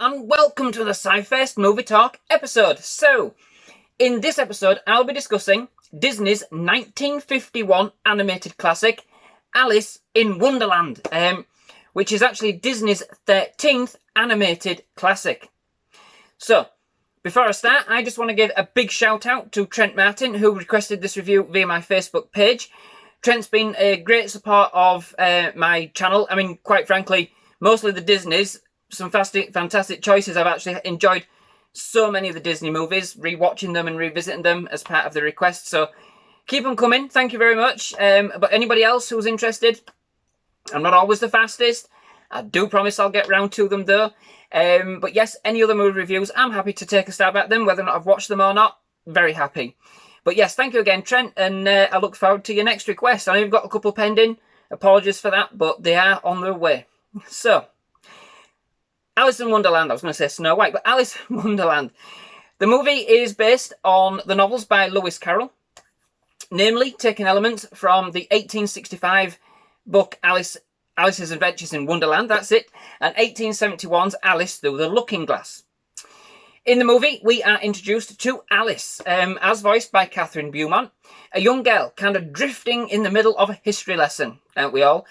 and welcome to the SciFirst MovieTalk episode. So, in this episode, I'll be discussing Disney's 1951 animated classic, Alice in Wonderland, which is actually Disney's 13th animated classic. So, before I start, I just want to give a big shout out to Trent Martin, who requested this review via my Facebook page. Trent's been a great support of my channel. I mean, quite frankly, mostly the Disneys. Some fantastic choices. I've actually enjoyed so many of the Disney movies, rewatching them and revisiting them as part of the request. So keep them coming. Thank you very much. But anybody else who's interested, I'm not always the fastest. I do promise I'll get round to them though. But yes, any other movie reviews, I'm happy to take a stab at them, whether or not I've watched them or not. Very happy. But yes, thank you again, Trent, and I look forward to your next request. I know you've got a couple pending. Apologies for that, but they are on their way. So, Alice in Wonderland. I was going to say Snow White, but Alice in Wonderland. The movie is based on the novels by Lewis Carroll, namely taking elements from the 1865 book Alice's Adventures in Wonderland, that's it, and 1871's Alice Through the Looking Glass. In the movie, we are introduced to Alice, as voiced by Catherine Beaumont, a young girl kind of drifting in the middle of a history lesson, aren't we all,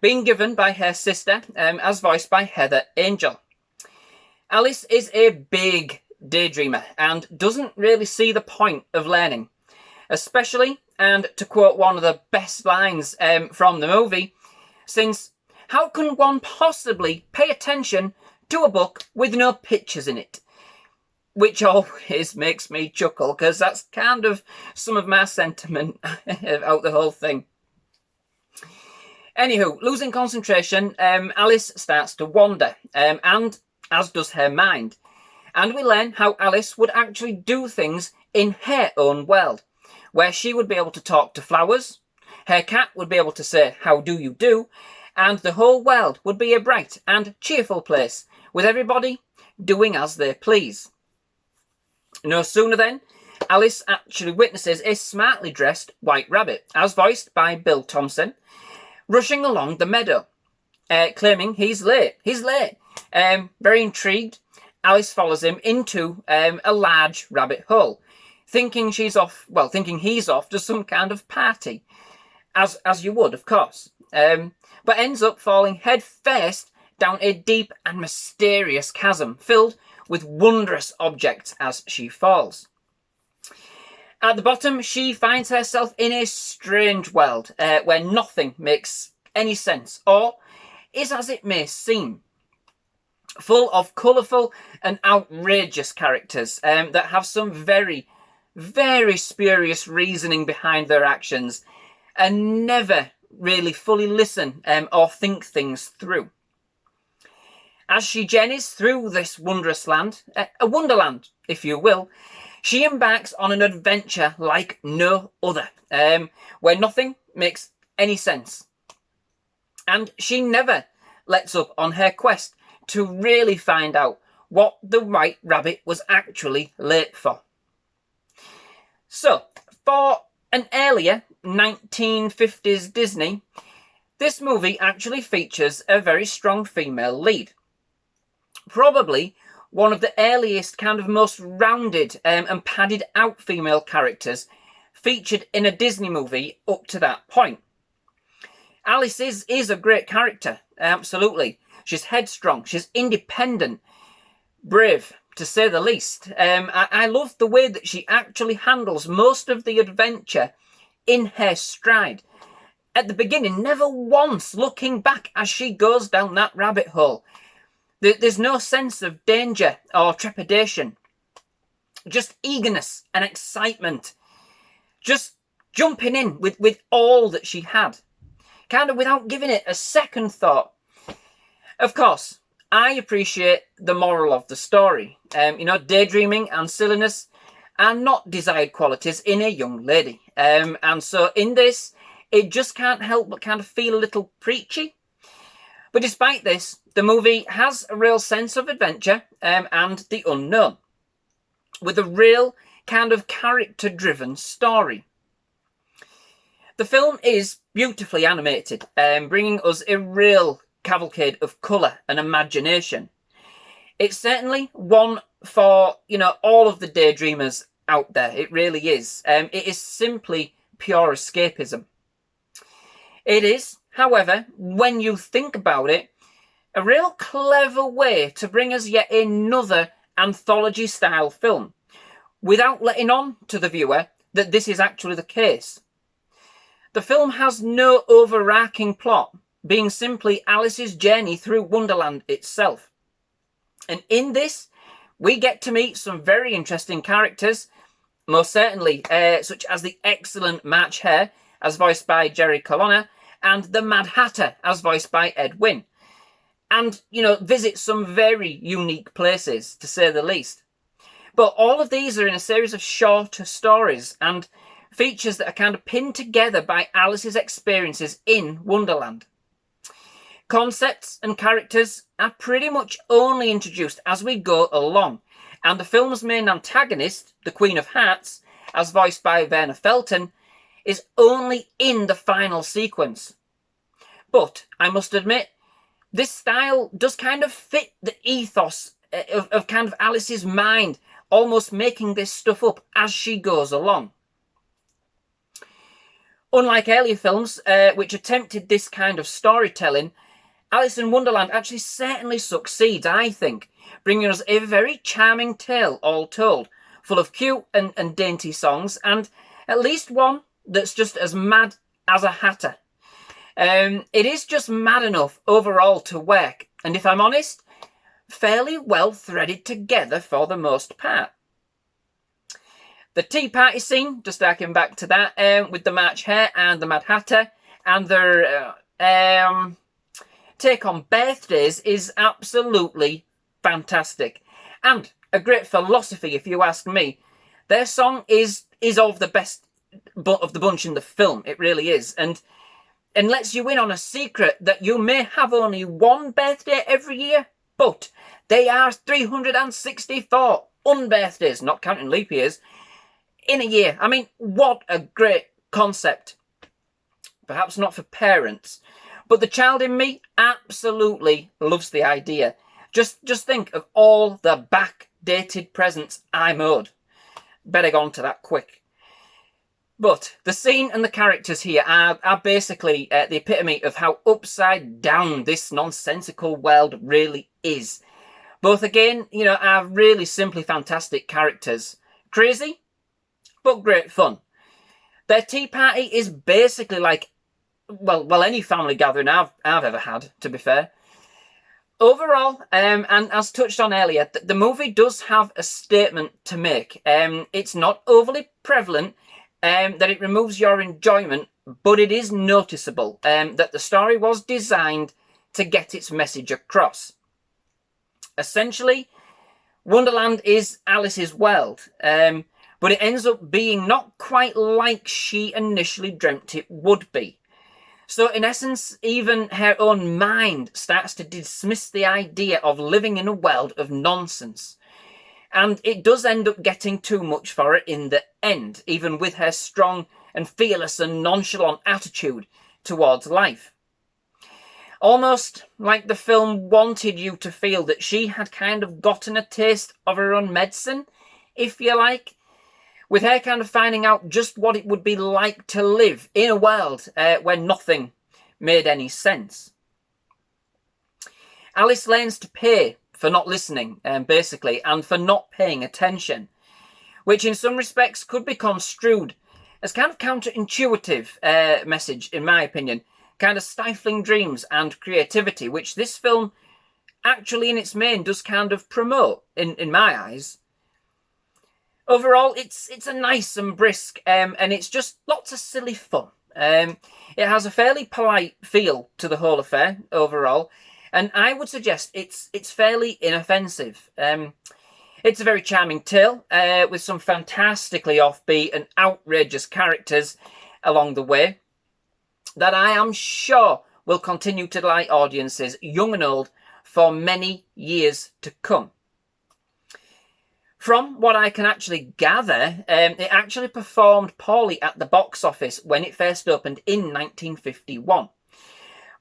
being given by her sister, as voiced by Heather Angel. Alice is a big daydreamer and doesn't really see the point of learning, especially, and to quote one of the best lines from the movie, since how can one possibly pay attention to a book with no pictures in it? Which always makes me chuckle, because that's kind of some of my sentiment about the whole thing. Anywho, losing concentration, Alice starts to wander, and as does her mind. And we learn how Alice would actually do things in her own world, where she would be able to talk to flowers, her cat would be able to say, "How do you do?" and the whole world would be a bright and cheerful place, with everybody doing as they please. No sooner then, Alice actually witnesses a smartly dressed white rabbit, as voiced by Bill Thompson, rushing along the meadow, claiming he's late. He's late. Very intrigued, Alice follows him into a large rabbit hole, thinking he's off to some kind of party, as you would, of course, but ends up falling head first down a deep and mysterious chasm filled with wondrous objects as she falls. At the bottom, she finds herself in a strange world where nothing makes any sense, or is as it may seem, full of colourful and outrageous characters that have some very, very spurious reasoning behind their actions and never really fully listen or think things through. As she journeys through this wondrous land, a wonderland, if you will, she embarks on an adventure like no other, where nothing makes any sense. And she never lets up on her quest to really find out what the white rabbit was actually late for. So, for an earlier 1950s Disney, this movie actually features a very strong female lead. Probably one of the earliest, kind of most rounded and padded out female characters featured in a Disney movie up to that point. Alice is a great character, absolutely. She's headstrong, she's independent, brave, to say the least. I love the way that she actually handles most of the adventure in her stride. At the beginning, never once looking back as she goes down that rabbit hole. There's no sense of danger or trepidation. Just eagerness and excitement. Just jumping in with all that she had. Kind of without giving it a second thought. Of course, I appreciate the moral of the story. Daydreaming and silliness are not desired qualities in a young lady. And so in this, it just can't help but kind of feel a little preachy. But despite this, the movie has a real sense of adventure and the unknown, with a real kind of character-driven story. The film is beautifully animated, bringing us a real cavalcade of colour and imagination. It's certainly one for, all of the daydreamers out there. It really is. It is simply pure escapism. It is, however, when you think about it, a real clever way to bring us yet another anthology-style film, without letting on to the viewer that this is actually the case. The film has no overarching plot, being simply Alice's journey through Wonderland itself. And in this, we get to meet some very interesting characters, most certainly, such as the excellent March Hare, as voiced by Jerry Colonna, and the Mad Hatter, as voiced by Ed Wynn. And, visit some very unique places, to say the least. But all of these are in a series of shorter stories and features that are kind of pinned together by Alice's experiences in Wonderland. Concepts and characters are pretty much only introduced as we go along, and the film's main antagonist, the Queen of Hearts, as voiced by Verna Felton, is only in the final sequence. But I must admit, this style does kind of fit the ethos of kind of Alice's mind, almost making this stuff up as she goes along. Unlike earlier films, which attempted this kind of storytelling, Alice in Wonderland actually certainly succeeds, I think, bringing us a very charming tale all told, full of cute and dainty songs, and at least one that's just as mad as a hatter. It is just mad enough overall to work, and if I'm honest, fairly well threaded together for the most part. The tea party scene, just harking back to that, with the March Hare and the Mad Hatter, and their take on birthdays is absolutely fantastic. And a great philosophy, if you ask me. Their song is of the best of the bunch in the film. It really is. And lets you in on a secret that you may have only one birthday every year, but they are 364 unbirthdays, not counting leap years, in a year. I mean, what a great concept. Perhaps not for parents, but the child in me absolutely loves the idea. Just think of all the backdated presents I'm owed. Better go on to that quick. But the scene and the characters here are basically the epitome of how upside down this nonsensical world really is. Both, again, are really simply fantastic characters. Crazy, but great fun. Their tea party is basically like, well, any family gathering I've ever had, to be fair. Overall, and as touched on earlier, the movie does have a statement to make. It's not overly prevalent that it removes your enjoyment, but it is noticeable that the story was designed to get its message across. Essentially, Wonderland is Alice's world, but it ends up being not quite like she initially dreamt it would be. So in essence, even her own mind starts to dismiss the idea of living in a world of nonsense. And it does end up getting too much for her in the end, even with her strong and fearless and nonchalant attitude towards life. Almost like the film wanted you to feel that she had kind of gotten a taste of her own medicine, if you like, with her kind of finding out just what it would be like to live in a world where nothing made any sense. Alice learns to pay for not listening, basically, and for not paying attention, which in some respects could be construed as kind of counterintuitive message, in my opinion, kind of stifling dreams and creativity, which this film actually in its main does kind of promote, in my eyes. Overall, it's a nice and brisk, and it's just lots of silly fun. It has a fairly polite feel to the whole affair overall, and I would suggest it's fairly inoffensive. It's a very charming tale with some fantastically offbeat and outrageous characters along the way that I am sure will continue to delight audiences, young and old, for many years to come. From what I can actually gather, it actually performed poorly at the box office when it first opened in 1951.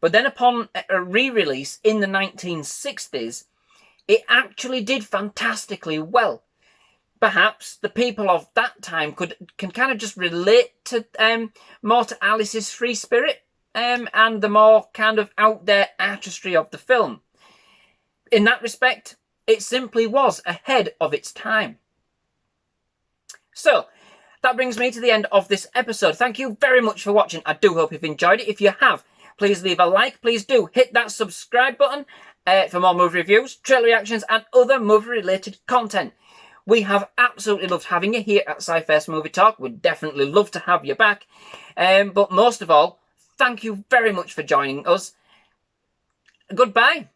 But then upon a re-release in the 1960s, it actually did fantastically well. Perhaps the people of that time can kind of just relate to more to Alice's free spirit and the more kind of out there artistry of the film. In that respect, it simply was ahead of its time. So, that brings me to the end of this episode. Thank you very much for watching. I do hope you've enjoyed it. If you have, please leave a like. Please do hit that subscribe button for more movie reviews, trailer reactions, and other movie-related content. We have absolutely loved having you here at SciFirst MovieTalk. We'd definitely love to have you back. But most of all, thank you very much for joining us. Goodbye.